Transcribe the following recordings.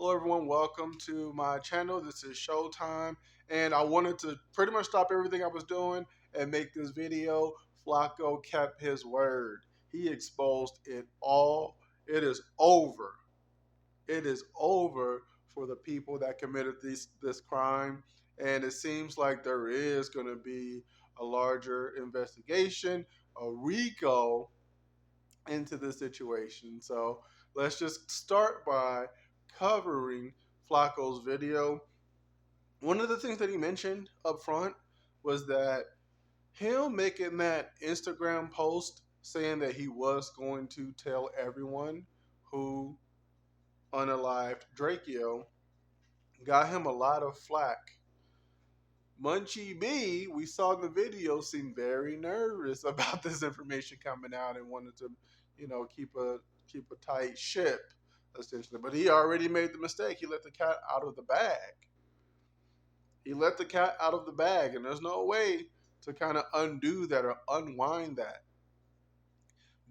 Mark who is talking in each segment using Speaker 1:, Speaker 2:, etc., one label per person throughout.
Speaker 1: Hello, everyone. Welcome to my channel. This is Showtime, and I wanted to pretty much stop everything I was doing and make this video. Flakko kept his word. He exposed it all. It is over. It is over for the people that committed this crime, and it seems like there is going to be a larger investigation, a RICO into the situation. So let's just start by covering Flacco's video. One of the things that he mentioned up front was that him making that Instagram post saying that he was going to tell everyone who unalived Drakeo got him a lot of flack. Munchie B, we saw in the video, seemed very nervous about this information coming out and wanted to, keep a tight ship, essentially. But he already made the mistake. He let the cat out of the bag. He let the cat out of the bag, and there's no way to kind of undo that or unwind that.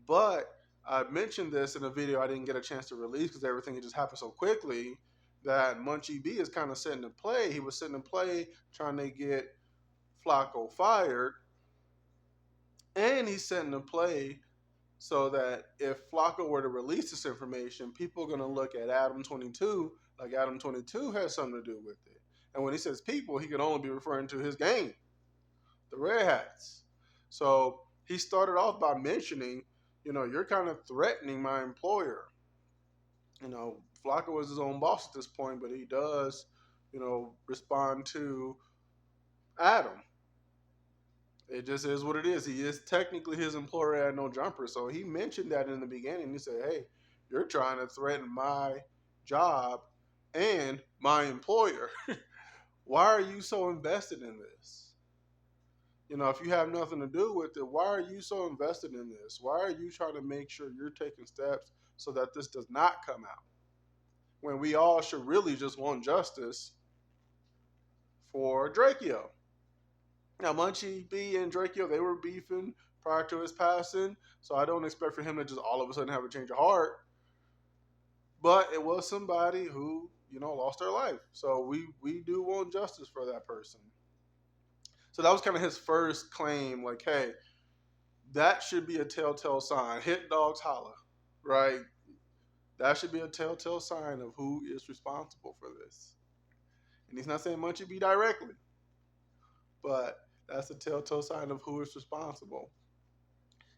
Speaker 1: But I mentioned this in a video I didn't get a chance to release because everything had just happened so quickly that Munchie B is kind of sitting in play. He was sitting in play trying to get Flacco fired, and he's setting in play so that if Flacco were to release this information, people are going to look at Adam 22 like Adam 22 has something to do with it. And when he says people, he can only be referring to his gang, the Red Hats. So he started off by mentioning, you're kind of threatening my employer. Flacco is his own boss at this point, but he does, respond to Adam. It just is what it is. He is technically his employer at No Jumper. So he mentioned that in the beginning. He said, hey, you're trying to threaten my job and my employer. Why are you so invested in this? If you have nothing to do with it, why are you so invested in this? Why are you trying to make sure you're taking steps so that this does not come out? When we all should really just want justice for Drakeo. Now, Munchie B and Drakeo, they were beefing prior to his passing, so I don't expect for him to just all of a sudden have a change of heart. But it was somebody who, lost their life. So we do want justice for that person. So that was kind of his first claim, like, hey, that should be a telltale sign. Hit dogs holla, right? That should be a telltale sign of who is responsible for this. And he's not saying Munchie B directly, but that's a telltale sign of who is responsible.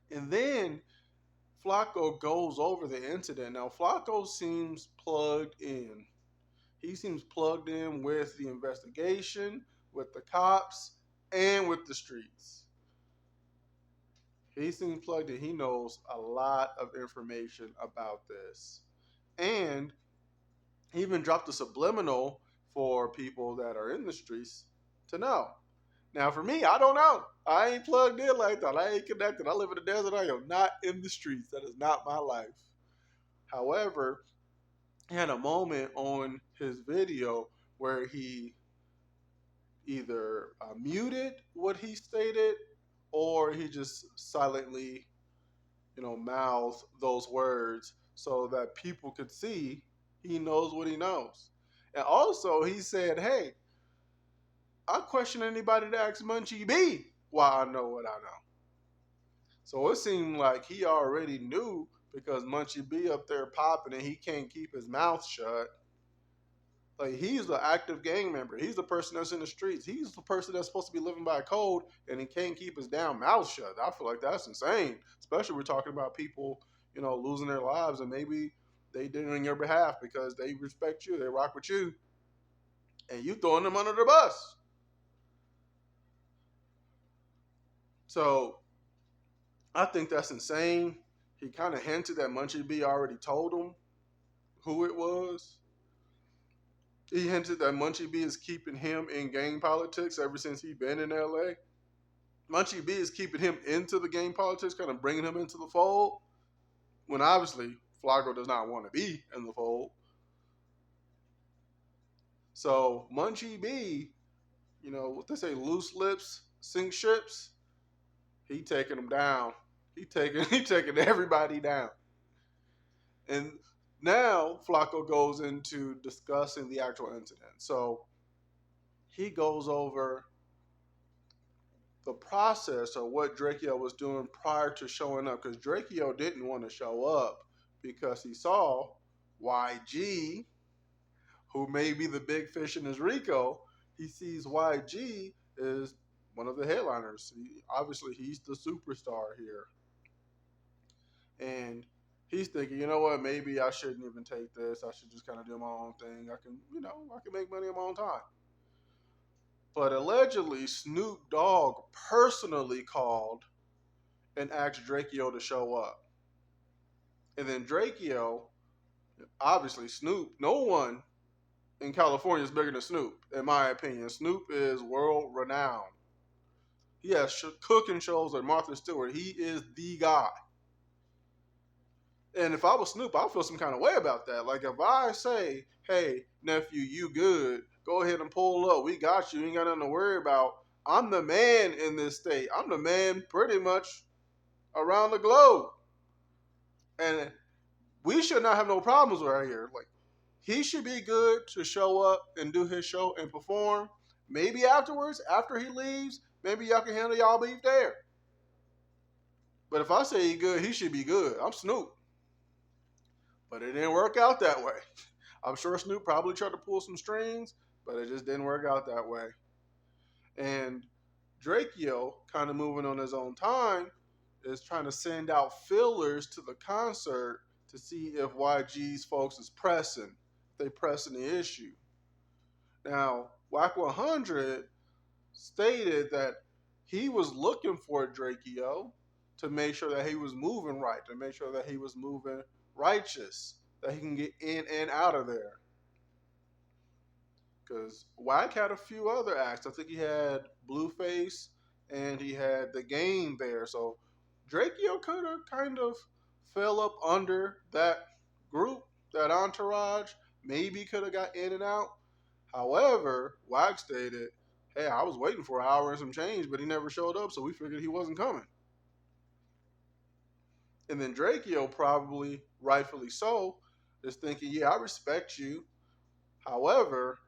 Speaker 1: And then Flacco goes over the incident. Now, Flacco seems plugged in. He seems plugged in with the investigation, with the cops, and with the streets. He seems plugged in. He knows a lot of information about this. And he even dropped a subliminal for people that are in the streets to know. Now, for me, I don't know. I ain't plugged in like that. I ain't connected. I live in the desert. I am not in the streets. That is not my life. However, he had a moment on his video where he either muted what he stated or he just silently, mouthed those words so that people could see he knows what he knows. And also, he said, hey, I question anybody that asks Munchie B why I know what I know. So it seemed like he already knew because Munchie B up there popping and he can't keep his mouth shut. Like, he's the active gang member. He's the person that's in the streets. He's the person that's supposed to be living by code and he can't keep his damn mouth shut. I feel like that's insane. Especially we're talking about people, losing their lives and maybe they did it on your behalf because they respect you, they rock with you, and you throwing them under the bus. So I think that's insane. He kind of hinted that Munchie B already told him who it was. He hinted that Munchie B is keeping him in gang politics ever since he been in LA. Munchie B is keeping him into the gang politics, kind of bringing him into the fold, when obviously Flacco does not want to be in the fold. So Munchie B, what they say, loose lips sink ships. He taking them down. He taking everybody down. And Now Flacco goes into discussing the actual incident. So he goes over the process of what Drakeo was doing prior to showing up, because Drakeo didn't want to show up because he saw YG, who may be the big fish in his Rico. He sees YG as one of the headliners. Obviously, he's the superstar here. And he's thinking, you know what, maybe I shouldn't even take this. I should just kind of do my own thing. I can make money in my own time. But allegedly, Snoop Dogg personally called and asked Drakeo to show up. And then Drakeo, obviously Snoop, no one in California is bigger than Snoop, in my opinion. Snoop is world renowned. He has cooking shows like Martha Stewart. He is the guy. And if I was Snoop, I'd feel some kind of way about that. Like if I say, hey, nephew, you good, go ahead and pull up. We got you. You ain't got nothing to worry about. I'm the man in this state. I'm the man pretty much around the globe. And we should not have no problems right here. Like he should be good to show up and do his show and perform. Maybe afterwards, after he leaves, maybe y'all can handle y'all beef there. But if I say he good, he should be good. I'm Snoop. But it didn't work out that way. I'm sure Snoop probably tried to pull some strings, but it just didn't work out that way. And Drakeo, kind of moving on his own time, is trying to send out fillers to the concert to see if YG's folks is pressing. They pressing the issue. Now, Whack 100 stated that he was looking for Drakeo to make sure that he was moving right, to make sure that he was moving righteous, that he can get in and out of there. Because Wack had a few other acts. I think he had Blueface and he had The Game there. So Drakeo could have kind of fell up under that group, that entourage. Maybe could have got in and out. However, Wack stated, hey, I was waiting for an hour and some change, but he never showed up, so we figured he wasn't coming. And then Drakeo, probably rightfully so, is thinking, yeah, I respect you. However,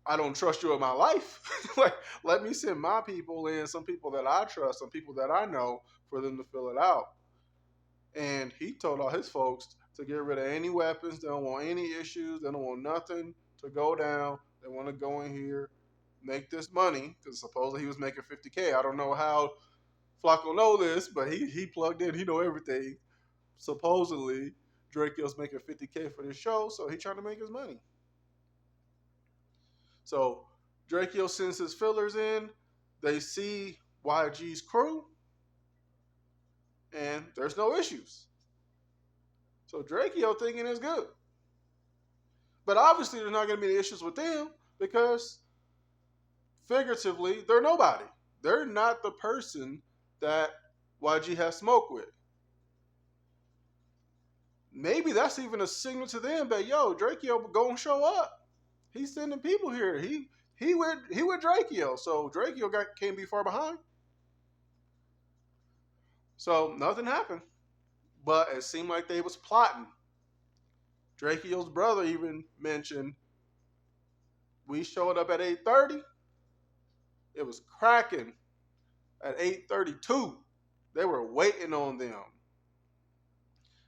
Speaker 1: I don't trust you with my life. Like, let me send my people in, some people that I trust, some people that I know, for them to fill it out. And he told all his folks to get rid of any weapons. They don't want any issues. They don't want nothing to go down. They want to go in here, make this money, because supposedly he was making 50K. I don't know how Flakko know this, but he plugged in. He know everything. Supposedly, Drakeo's making 50K for this show, so he trying to make his money. So Drakeo sends his fillers in. They see YG's crew, and there's no issues. So Drakeo thinking it's good. But obviously, there's not going to be any issues with them because figuratively, they're nobody. They're not the person that YG has smoke with. Maybe that's even a signal to them that, yo, Drakeo gonna show up. He's sending people here. He with Drakeo, so Drakeo can't be far behind. So nothing happened, but it seemed like they was plotting. Drakeo's brother even mentioned we showed up at 8:30. It was cracking at 8:32. They were waiting on them.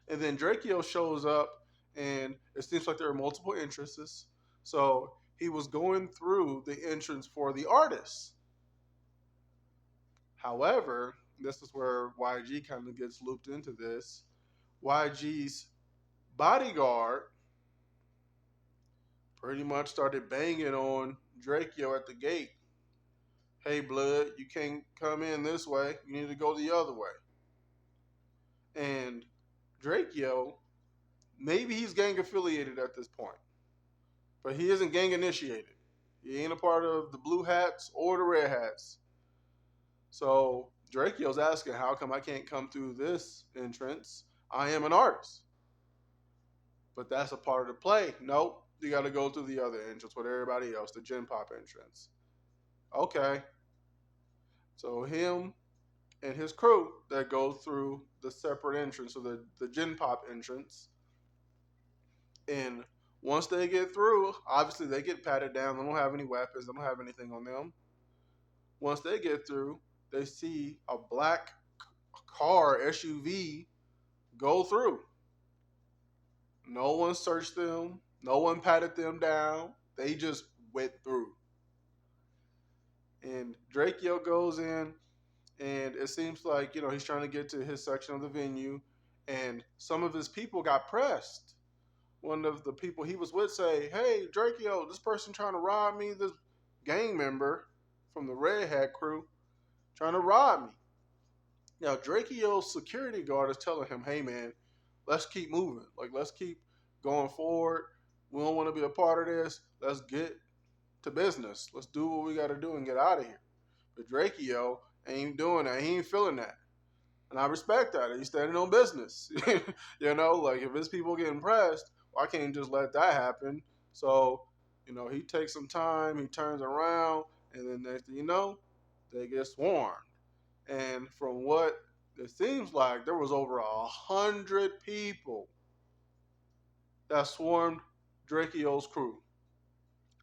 Speaker 1: And then Drakeo shows up, and it seems like there are multiple entrances. So he was going through the entrance for the artists. However, this is where YG kind of gets looped into this. YG's bodyguard pretty much started banging on Drakeo at the gate. Hey, blood, you can't come in this way. You need to go the other way. And Drakeo, maybe he's gang affiliated at this point, but he isn't gang initiated. He ain't a part of the blue hats or the red hats. So Drakeo's asking, how come I can't come through this entrance? I am an artist. But that's a part of the play. Nope, you got to go through the other entrance with everybody else, the Gen Pop entrance. Okay. So him and his crew that go through the separate entrance, or the Gen Pop entrance. And once they get through, obviously they get patted down. They don't have any weapons. They don't have anything on them. Once they get through, they see a black car SUV go through. No one searched them. No one patted them down. They just went through. And Drakeo goes in, and it seems like he's trying to get to his section of the venue, and some of his people got pressed. One of the people he was with say, "Hey, Drakeo, this person trying to rob me. This gang member from the Red Hat crew trying to rob me." Now Drakeo's security guard is telling him, "Hey, man, let's keep moving. Like, let's keep going forward. We don't want to be a part of this. Let's get to business. Let's do what we got to do and get out of here." But Drakeo ain't doing that. He ain't feeling that. And I respect that. He's standing on business. Like, if his people getting pressed, well, I can't just let that happen. So, he takes some time, he turns around, and then next thing you know, they get swarmed. And from what it seems like, there was over 100 people that swarmed Drakeo's crew.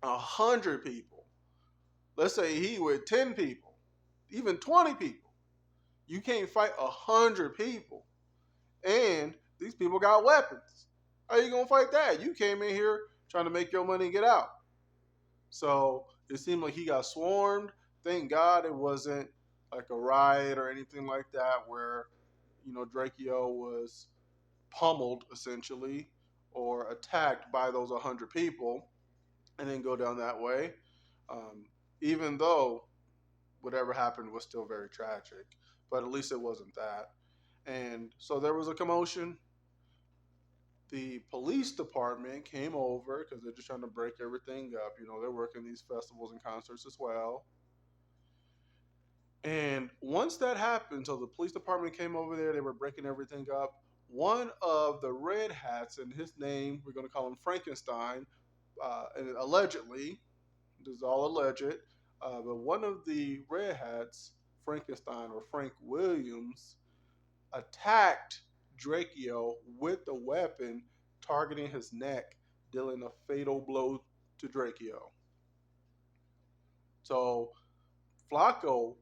Speaker 1: 100 people. Let's say he with 10 people, even 20 people. You can't fight 100 people, and these people got weapons. How you gonna fight that? You came in here trying to make your money and get out. So it seemed like he got swarmed. Thank God it wasn't like a riot or anything like that, where Drakeo was pummeled essentially or attacked by those 100 people, and then go down that way. Um, Even though whatever happened was still very tragic, but at least it wasn't that. And so there was a commotion. The police department came over because they're just trying to break everything up. They're working these festivals and concerts as well. And once that happened, so the police department came over there, they were breaking everything up. One of the Red Hats, and his name, we're going to call him Frankenstein, and allegedly, this is all alleged, but one of the Red Hats, Frankenstein or Frank Williams, attacked Drakeo with the weapon, targeting his neck, dealing a fatal blow to Drakeo. So Flakko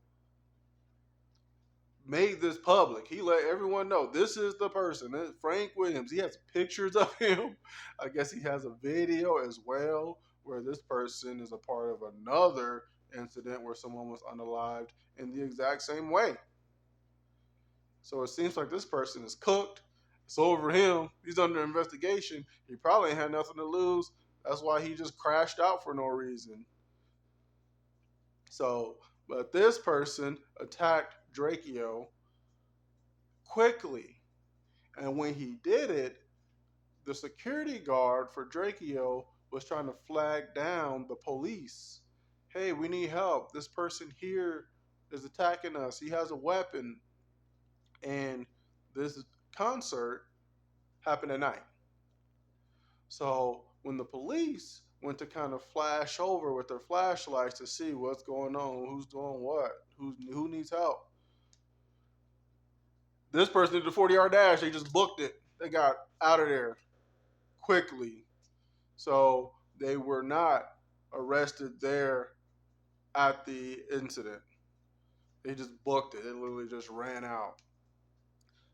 Speaker 1: made this public. He let everyone know this is the person. It's Frank Williams. He has pictures of him. I guess he has a video as well where this person is a part of another incident where someone was unalived in the exact same way. So it seems like this person is cooked. It's over him. He's under investigation. He probably had nothing to lose. That's why he just crashed out for no reason. So, but this person attacked Drakeo quickly. And when he did it, the security guard for Drakeo was trying to flag down the police. Hey, we need help. This person here is attacking us. He has a weapon. And this concert happened at night. So when the police went to kind of flash over with their flashlights to see what's going on, who's doing what, who needs help, this person did the 40-yard dash. They just booked it. They got out of there quickly. So they were not arrested there at the incident. They just booked it. They literally just ran out.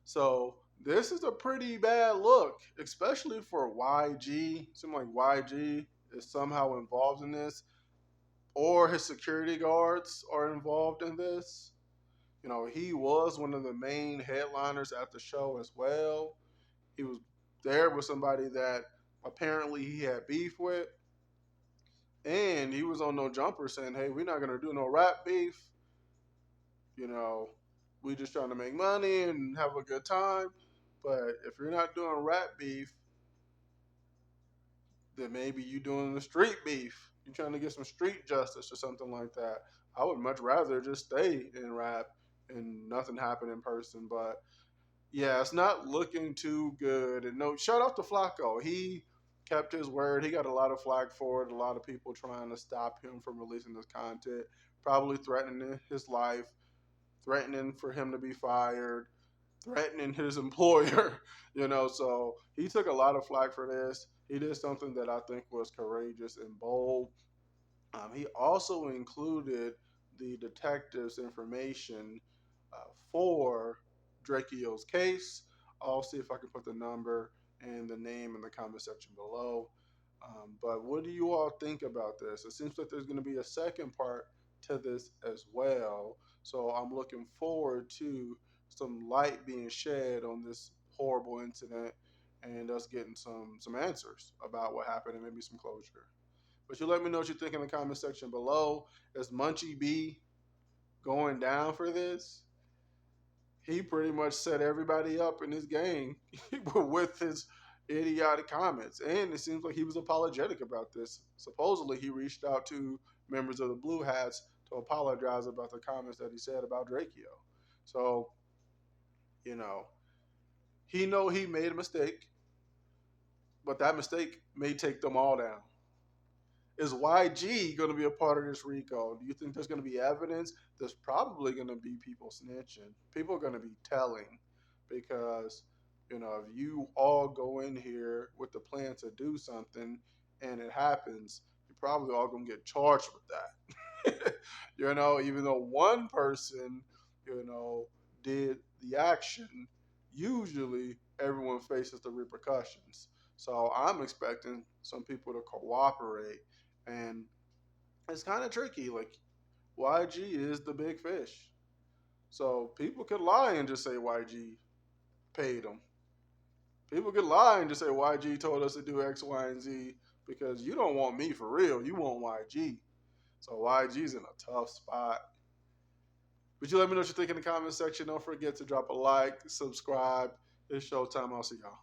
Speaker 1: So this is a pretty bad look, especially for YG. It seems like YG is somehow involved in this, or his security guards are involved in this. He was one of the main headliners at the show as well. He was there with somebody that apparently he had beef with, and he was on No Jumper saying, "Hey, we're not gonna do no rap beef. You know, we just trying to make money and have a good time. But if you're not doing rap beef, then maybe you doing the street beef. You're trying to get some street justice or something like that. I would much rather just stay in rap and nothing happen in person. But yeah, it's not looking too good. And no, shout out to Flakko. He kept his word. He got a lot of flack for it. A lot of people trying to stop him from releasing this content, probably threatening his life. threatening for him to be fired, threatening his employer, so he took a lot of flack for this. He did something that I think was courageous and bold. He also included the detective's information for Drakeo's case. I'll see if I can put the number and the name in the comment section below. But what do you all think about this? It seems like there's going to be a second part to this as well. So I'm looking forward to some light being shed on this horrible incident and us getting some answers about what happened and maybe some closure. But you let me know what you think in the comment section below. Is Munchie B going down for this? He pretty much set everybody up in his game with his idiotic comments. And it seems like he was apologetic about this. Supposedly, he reached out to members of the Blue Hats to apologize about the comments that he said about Drakeo. So, you know, he know he made a mistake, but that mistake may take them all down. Is YG going to be a part of this RICO? Do you think there's going to be evidence? There's probably going to be people snitching. People are going to be telling because, if you all go in here with the plan to do something and it happens, you're probably all going to get charged with that. Even though one person, did the action, usually everyone faces the repercussions. So I'm expecting some people to cooperate, and it's kind of tricky. Like, YG is the big fish. So people could lie and just say YG paid them. People could lie and just say YG told us to do X, Y, and Z because you don't want me for real. You want YG. So YG's in a tough spot. But you let me know what you think in the comment section. Don't forget to drop a like, subscribe. It's showtime. I'll see y'all.